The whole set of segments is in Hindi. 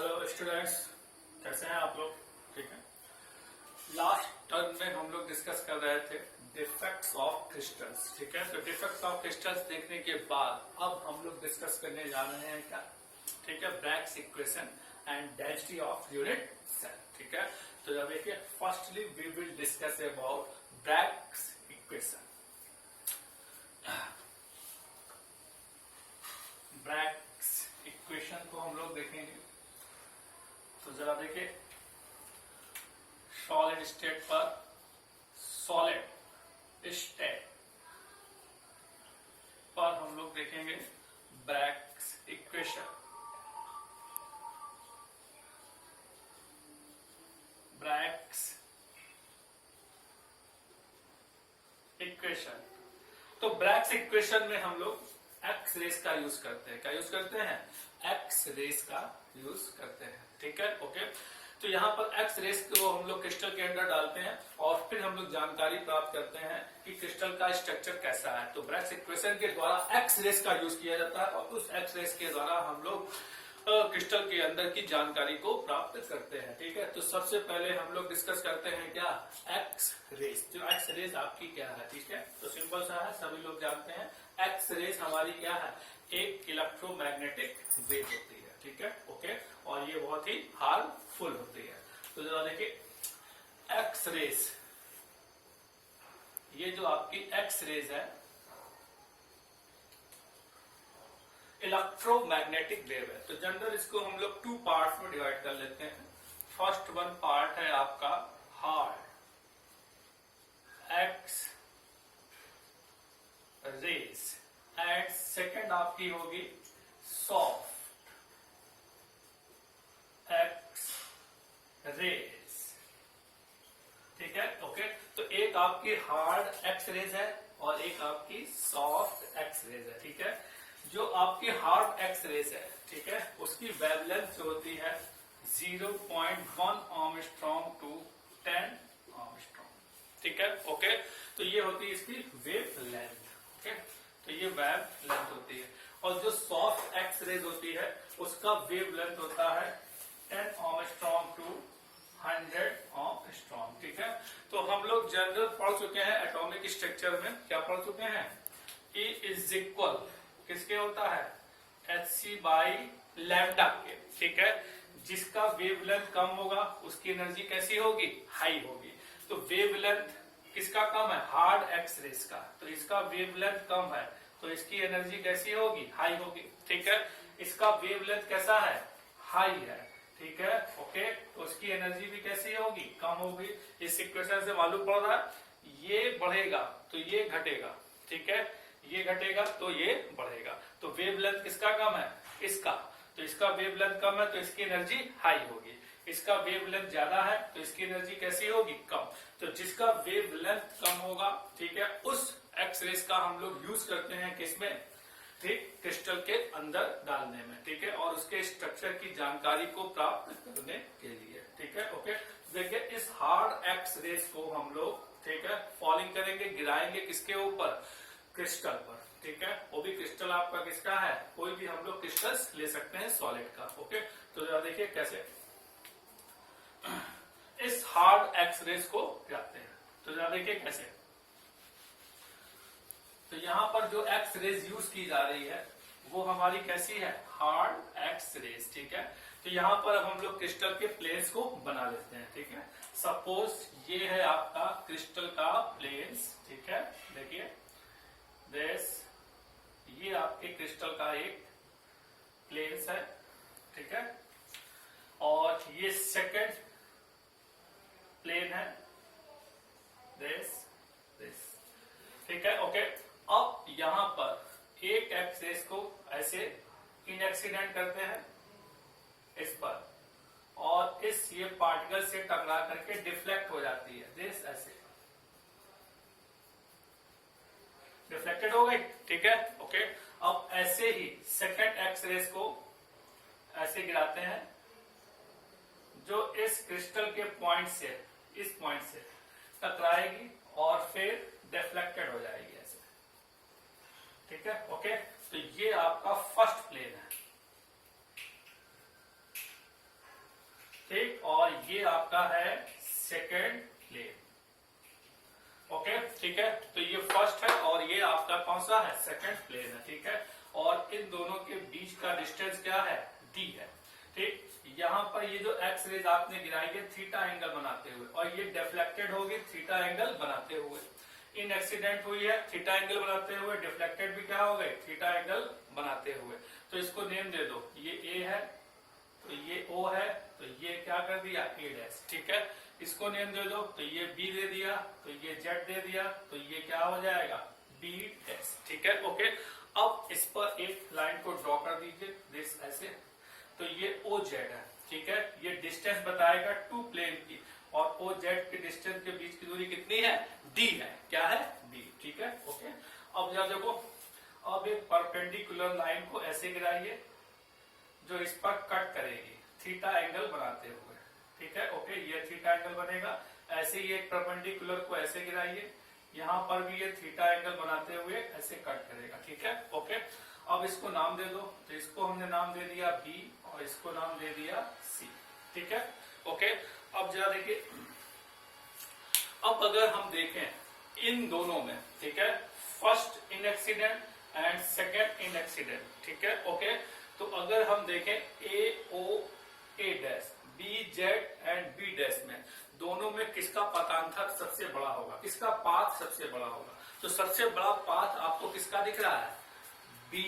हेलो स्टूडेंट्स, कैसे हैं आप लोग? ठीक है। लास्ट टर्म में हम लोग डिस्कस कर रहे थे डिफेक्ट्स ऑफ क्रिस्टल्स। ठीक है, तो डिफेक्ट्स ऑफ क्रिस्टल्स देखने के बाद अब हम लोग डिस्कस करने जा रहे हैं क्या? ठीक है, Bragg's equation and density of unit cell. ठीक है, तो जब देखिए firstly we will discuss about Bragg's equation. Bragg's equation को हम लोग देखेंगे। तो जरा देखिए, सॉलिड स्टेट पर सॉलिड स्टेट पर हम लोग देखेंगे ब्रैग्स इक्वेशन। ब्रैग्स इक्वेशन, तो ब्रैग्स इक्वेशन में हम लोग एक्स रेस का यूज करते हैं। क्या यूज करते हैं? एक्स रेस का यूज करते हैं। ठीक है, ओके। तो यहाँ पर एक्स रेस को हम लोग क्रिस्टल के अंदर डालते हैं और फिर हम लोग जानकारी प्राप्त करते हैं कि क्रिस्टल का स्ट्रक्चर कैसा है। तो ब्रैग्स इक्वेशन के द्वारा एक्स रेस का यूज किया जाता है और उस एक्स रेस के द्वारा हम लोग क्रिस्टल के अंदर की जानकारी को प्राप्त करते हैं। ठीक है, तो सबसे पहले हम लोग डिस्कस करते हैं क्या? X rays. जो एक्स रेस आपकी क्या है? ठीक है, तो सिंपल सा है, सभी लोग जानते हैं एक्स रेस हमारी क्या है? एक इलेक्ट्रोमैग्नेटिक वेव होती है। ठीक है, ओके, और ये बहुत ही हार्मफुल होती है। तो जरा देखिए एक्स रेस, ये जो आपकी एक्स रेस है इलेक्ट्रोमैग्नेटिक वेव है। तो जनरल इसको हम लोग टू पार्ट्स में डिवाइड कर लेते हैं। फर्स्ट वन पार्ट है आपका hard X rays and second आपकी होगी सॉफ्ट एक्स रेस। ठीक है, ओके। तो एक आपकी हार्ड एक्स रेज है और एक आपकी सॉफ्ट एक्स रेज है। ठीक है, जो आपकी हार्ड एक्स रेज है, ठीक है, उसकी वेवलेंथ जो होती है 0.1 आर्मस्ट्रॉन्ग टू 10 आर्मस्ट्रॉन्ग। ठीक है, ओके। तो ये होती है इसकी वेव लेंथ। ओके, तो ये वेव लेंथ होती है। और जो सॉफ्ट एक्स रेज होती है उसका वेव लेंथ होता है 10 आर्मस्ट्रॉन्ग टू 100 आर्मस्ट्रॉन्ग। ठीक है, तो हम लोग जनरल पढ़ चुके हैं एटॉमिक स्ट्रक्चर में। क्या पढ़ चुके हैं? E इज इक्वल किसके होता है? hc बाई लैम्डा के। ठीक है, जिसका वेवलेंथ कम होगा उसकी एनर्जी कैसी होगी? हाई होगी। तो वेवलेंथ किसका कम है? हार्ड एक्स रेस का। तो इसका वेवलेंथ कम है तो इसकी एनर्जी कैसी होगी? हाई होगी। ठीक है, इसका वेवलेंथ कैसा है? हाई है। ठीक है, ओके, तो उसकी एनर्जी भी कैसी होगी? कम होगी। इस इक्वेशन से मालूम पड़ रहा है ये बढ़ेगा तो ये घटेगा। ठीक है, ये घटेगा तो ये बढ़ेगा। तो वेवलेंथ किसका कम है? इसका। तो इसका वेवलेंथ कम है तो इसकी एनर्जी हाई होगी। इसका वेवलेंथ ज्यादा है तो इसकी एनर्जी कैसी होगी? कम। तो जिसका वेवलेंथ कम होगा, ठीक है, उस एक्स रेस का हम लोग यूज करते हैं किसमें? ठीक, क्रिस्टल के अंदर डालने में। ठीक है, और उसके स्ट्रक्चर की जानकारी को प्राप्त करने के लिए। ठीक है, ओके। देखिए इस हार्ड एक्स रेस को हम लोग, ठीक है, फॉलिंग करेंगे, गिराएंगे किसके ऊपर? क्रिस्टल पर। ठीक है, वो भी क्रिस्टल आपका किसका है? कोई भी हम लोग क्रिस्टल्स ले सकते हैं सॉलिड का। ओके, तो जरा देखिए कैसे इस हार्ड एक्स रेस को गिराते हैं। तो जरा देखिए कैसे। तो यहां पर जो एक्स रेस यूज की जा रही है वो हमारी कैसी है? Hard X rays. ठीक है, तो यहां पर अब हम लोग क्रिस्टल के प्लेन्स को बना लेते हैं। ठीक है, सपोज ये है आपका क्रिस्टल का प्लेन्स। ठीक है, देखिए ये आपके क्रिस्टल का एक प्लेन्स है। ठीक है, और ये सेकंड प्लेन है दिस। ठीक है, ओके। अब यहां पर एक एक्सेस को ऐसे इन एक्सीडेंट करते हैं इस पर और इस ये पार्टिकल से टकरा करके डिफ्लेक्ट हो जाती है दिस, ऐसे रिफ्लेक्टेड हो गई। ठीक है, ओके। अब ऐसे ही सेकंड एक्स रेस को ऐसे गिराते हैं जो इस क्रिस्टल के पॉइंट से, इस पॉइंट से टकराएगी और फिर डिफ्लेक्टेड हो जाएगी ऐसे। ठीक है, ओके। तो ये आपका फर्स्ट प्लेन है। Second plane. ओके ठीक है, तो ये फर्स्ट है और ये आपका कौन सा है, सेकेंड प्लेन है। ठीक है, और इन दोनों के बीच का डिस्टेंस क्या है, डी है। ठीक, यहाँ पर ये जो एक्स रेज आपने गिराई है थीटा एंगल बनाते हुए, और ये डिफ्लेक्टेड होगी थीटा एंगल बनाते हुए। इन एक्सीडेंट हुई है थीटा एंगल बनाते हुए, डिफ्लेक्टेड भी क्या हो गए, थीटा एंगल बनाते हुए। तो इसको नेम दे दो, ये ए है तो ये ओ है, तो ये क्या कर दिया, ए डैश। ठीक है, इसको नेम दे दो, तो ये बी दे दिया, तो ये जेड दे दिया, तो ये क्या हो जाएगा, बी डैश। ठीक है, ओके। अब इस पर एक लाइन को ड्रॉ कर दीजिए दिस ऐसे, तो ये ओ जेड है। ठीक है, ये डिस्टेंस बताएगा टू प्लेन की, और ओ जेड के डिस्टेंस के बीच की दूरी कितनी है, डी है। क्या है, डी। ठीक है, ओके। अब यहां देखो, अब एक परपेंडिकुलर लाइन को ऐसे गिराइए जो इस पर कट करेगी थीटा एंगल बनाते हुए। ठीक है, ओके, ये थीटा एंगल बनेगा। ऐसे ही एक परपेंडिकुलर को ऐसे गिराइए, यहां पर भी ये थीटा एंगल बनाते हुए ऐसे कट करेगा। ठीक है, ओके। अब इसको नाम दे दो, तो इसको हमने नाम दे दिया बी और इसको नाम दे दिया सी। ठीक है, ओके। अब जरा देखिए, अब अगर हम देखें इन दोनों में, ठीक है, first incident and second incident. ठीक है, ओके। तो अगर हम देखें A O A dash, B Z and B dash में, दोनों में किसका पथांतर सबसे बड़ा होगा, किसका पाथ सबसे बड़ा होगा। तो सबसे बड़ा पाथ आपको किसका दिख रहा है, बी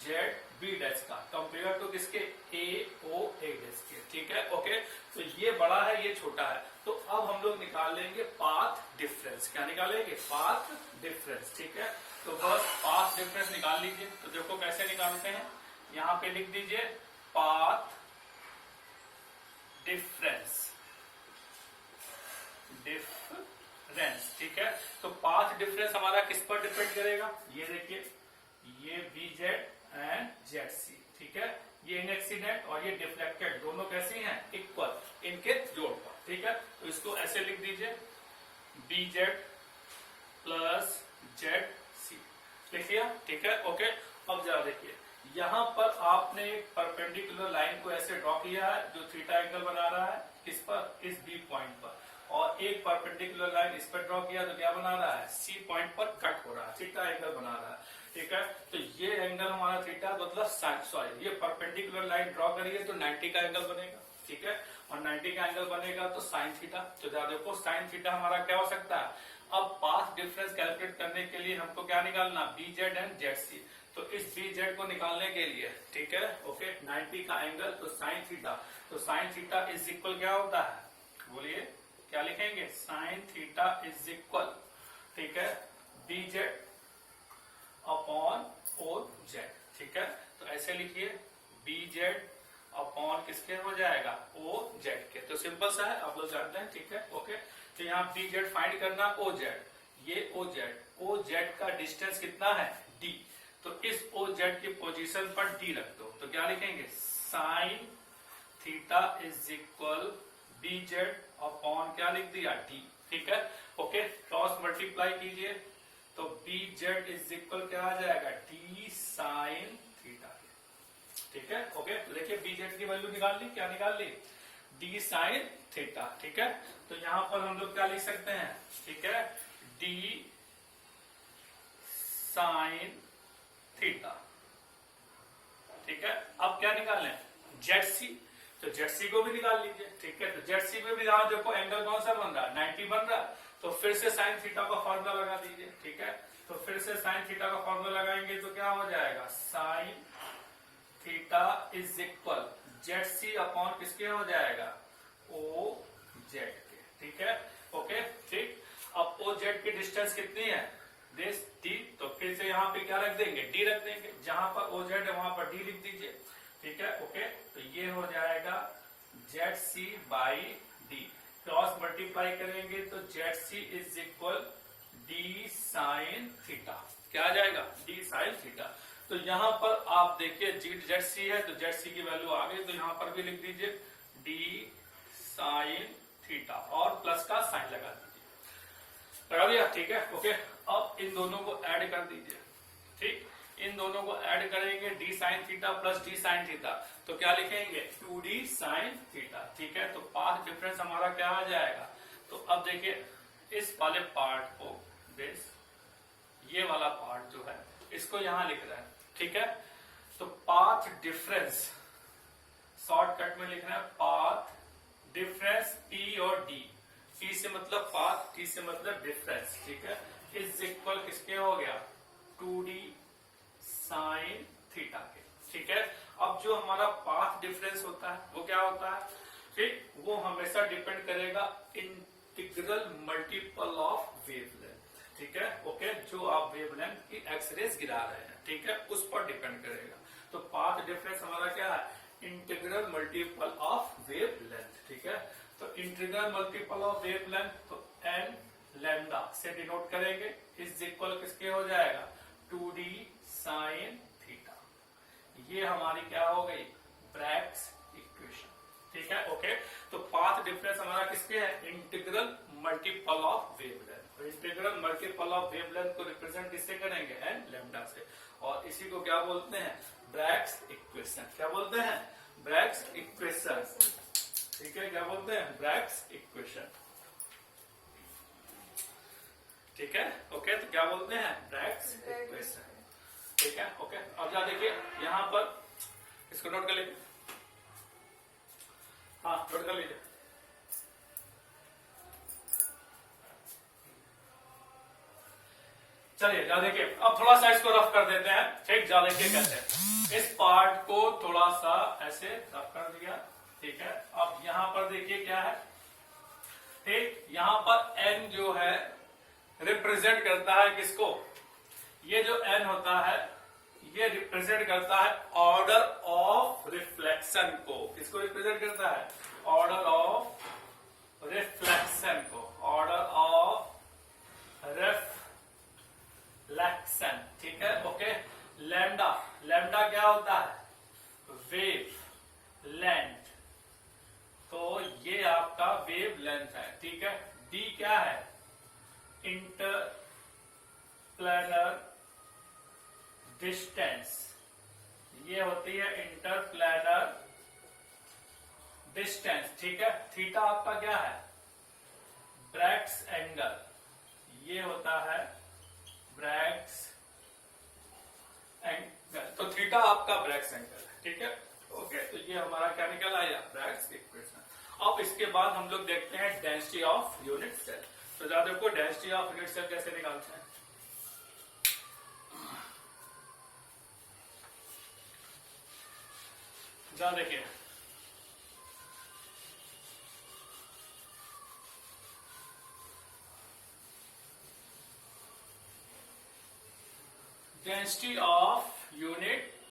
जेड बी डैश का, कंपेयर टू किसके, ए ओ ए डैश के। ठीक है, ओके। तो ये बड़ा है, ये छोटा है, तो अब हम लोग निकाल लेंगे पाथ डिफरेंस। क्या निकालेंगे, पाथ डिफरेंस। ठीक है, तो बस पाथ डिफरेंस निकाल लीजिए। तो देखो कैसे निकालते हैं, यहां पे लिख दीजिए पाथ डिफरेंस, डिफरेंस। ठीक है, तो पाथ डिफरेंस हमारा किस पर डिपेंड करेगा, ये देखिए, ये B Z and Z C. ठीक है, ये इन एक्सीडेंट और ये डिफ्लेक्टेड, दोनों कैसी हैं, इक्वल, इनके जोड़ पर। ठीक है, तो इसको ऐसे लिख दीजिए, B Z plus Z C, लिख लिया। ठीक है, ओके। अब जरा देखिए, यहां पर आपने एक परपेंडिकुलर लाइन को ऐसे ड्रॉ किया है जो थीटा एंगल बना रहा है, किस पर, इस बी पॉइंट पर, और एक परपेंडिकुलर लाइन इस पर ड्रॉ किया तो क्या बना रहा है, सी पॉइंट पर कट हो रहा है, थीटा एंगल बना रहा है। ठीक है, तो ये एंगल हमारा थीटा मतलब साइन, सॉरी, ये परपेंडिकुलर लाइन ड्रॉ करिए तो 90 का एंगल बनेगा। ठीक है, और 90 का एंगल बनेगा तो साइन थीटा। तो देखो साइन थीटा हमारा क्या हो सकता है। अब पाथ डिफरेंस कैलकुलेट करने के लिए हमको क्या निकालना, B Z and Z C. तो इस बी जेड को निकालने के लिए, ठीक है, ओके, 90 का एंगल तो साइन थीटा, तो साइन थीटा इज इक्वल क्या होता है, बोलिए क्या लिखेंगे, साइन थीटा इज इक्वल, ठीक है, B Z upon O Z. ठीक है, तो ऐसे लिखिए, बी जेड अपॉन किसके हो जाएगा, ओ जेड के। तो सिंपल सा है, आप लोग जानते हैं। ठीक है, ओके। तो यहाँ बी जेड फाइंड करना, ओ जेड, ये ओ जेड का डिस्टेंस कितना है, डी। तो इस ओ जेड की पोजीशन पर डी रख दो, तो क्या लिखेंगे, sine theta is equal B Z upon क्या लिख दिया, डी। ठीक है, ओके। क्रॉस मल्टीप्लाई कीजिए तो बी जेड इज इक्वल क्या आ जाएगा, डी साइन थीटा। ठीक है, ओके। तो देखिए बी जेड की वैल्यू निकाल ली, क्या निकाल ली, डी साइन थीटा। ठीक है, तो यहां पर हम लोग क्या लिख सकते हैं, ठीक है, डी साइन थीटा। ठीक है, अब क्या निकालें, जेड सी, तो जेड सी को भी निकाल लीजिए। ठीक है, तो जेड सी में भी यहां देखो एंगल कौन सा बन रहा है, 90 बन रहा है, तो फिर से साइन थीटा का फॉर्मूला लगा दीजिए। ठीक है, तो फिर से साइन थीटा का फॉर्मूला लगाएंगे तो क्या हो जाएगा, sine theta is equal Z C upon किसके हो जाएगा, ओ जेड के। ठीक है, ओके, ठीक। अब ओ जेड की डिस्टेंस कितनी है, दिस डी, तो फिर से यहाँ पे क्या रख देंगे, डी रख देंगे, जहां पर ओ जेड है वहां पर डी लिख दीजिए। ठीक है, ओके। तो ये हो जाएगा Z C by D, cross multiply करेंगे तो Z C is equal D sine theta. क्या आ जाएगा, डी साइन थीटा। तो यहां पर आप देखिए जेड सी है तो जेड सी की वैल्यू आ गई, तो यहां पर भी लिख दीजिए डी साइन थीटा और प्लस का साइन लगा दीजिए, लगा दिया। ठीक है, ओके। अब इन दोनों को ऐड कर दीजिए। ठीक, इन दोनों को ऐड करेंगे, D sine theta plus D sine theta, तो क्या लिखेंगे, 2d साइन थीटा। ठीक है, तो पाथ डिफरेंस हमारा क्या आ जाएगा, तो अब देखिए इस वाले पार्ट को बेस, ये वाला पार्ट जो है इसको यहां लिख रहा है, ठीक है। तो पाथ डिफरेंस शॉर्टकट में लिखना है, पाथ डिफरेंस पी और डी। पी से मतलब पाथ, टी से मतलब डिफरेंस, ठीक है। इज इक्वल किसके हो गया, 2d साइन थीटा के, ठीक है। अब जो हमारा पाथ डिफरेंस होता है वो क्या होता है, ठीक, वो हमेशा डिपेंड करेगा इंटीग्रल मल्टीपल ऑफ वेवलेंथ, ठीक है, ओके। जो आप वेवलेंथ की एक्स रेज गिरा रहे हैं, ठीक है, उस पर डिपेंड करेगा। तो पाथ डिफरेंस हमारा क्या है, इंटीग्रल मल्टीपल ऑफ वेवलेंथ, ठीक है। तो इंटीग्रल मल्टीपल ऑफ वेवलेंथ तो एन लैम्डा से डिनोट करेंगे, इज इक्वल किसके हो जाएगा, 2d साइन थीटा। ये हमारी क्या हो गई, ब्रैग्स इक्वेशन, ठीक है, ओके। तो पाथ डिफरेंस हमारा किसके है, integral multiple of wavelength. Integral multiple of wavelength को रिप्रेजेंट किससे करेंगे, एन लैम्डा से, और इसी को क्या बोलते हैं, ब्रैग्स इक्वेशन। क्या बोलते हैं, ब्रैग्स इक्वेशन, ठीक है, क्या बोलते हैं, ब्रैग्स इक्वेशन, ठीक है, ओके। तो क्या बोलते हैं, ब्रैग्स इक्वेशन, ठीक है, ओके। अब क्या देखिए यहां पर, इसको नोट कर लीजिए, हाँ नोट कर लीजिए। चलिए जा देखिए, अब थोड़ा सा इसको रफ कर देते हैं, ठीक। जा देखिए कैसे, इस पार्ट को थोड़ा सा ऐसे रफ कर दिया, ठीक है। अब यहां पर देखिए क्या है, ठीक, यहां पर एन जो है रिप्रेजेंट करता है किसको, ये जो एन होता है ये रिप्रेजेंट करता है ऑर्डर ऑफ रिफ्लेक्शन को। किसको रिप्रेजेंट करता है, ऑर्डर ऑफ रिफ्लेक्शन को, ऑर्डर ऑफ रिफ्लेक्शन, ठीक है, ओके। लैम्डा, लैम्डा क्या होता है, वेव लेंथ, तो ये आपका वेव लेंथ है, ठीक है। डी क्या है, इंटरप्लैनर डिस्टेंस, ये होती है इंटरप्लैनर डिस्टेंस, ठीक है। थीटा आपका क्या है, ब्रैग्स एंगल, ये होता है ब्रैग्स एंगल, तो थीटा आपका ब्रैग्स एंगल है, ठीक है, ओके। तो ये हमारा क्या निकल आया, ब्रैग्स इक्वेशन। अब इसके बाद हम लोग देखते हैं डेंसिटी ऑफ यूनिट सेल। तो ज्यादा को डेंसिटी ऑफ यूनिट सेल कैसे निकालते हैं, जा देखिए, डेंसिटी ऑफ यूनिट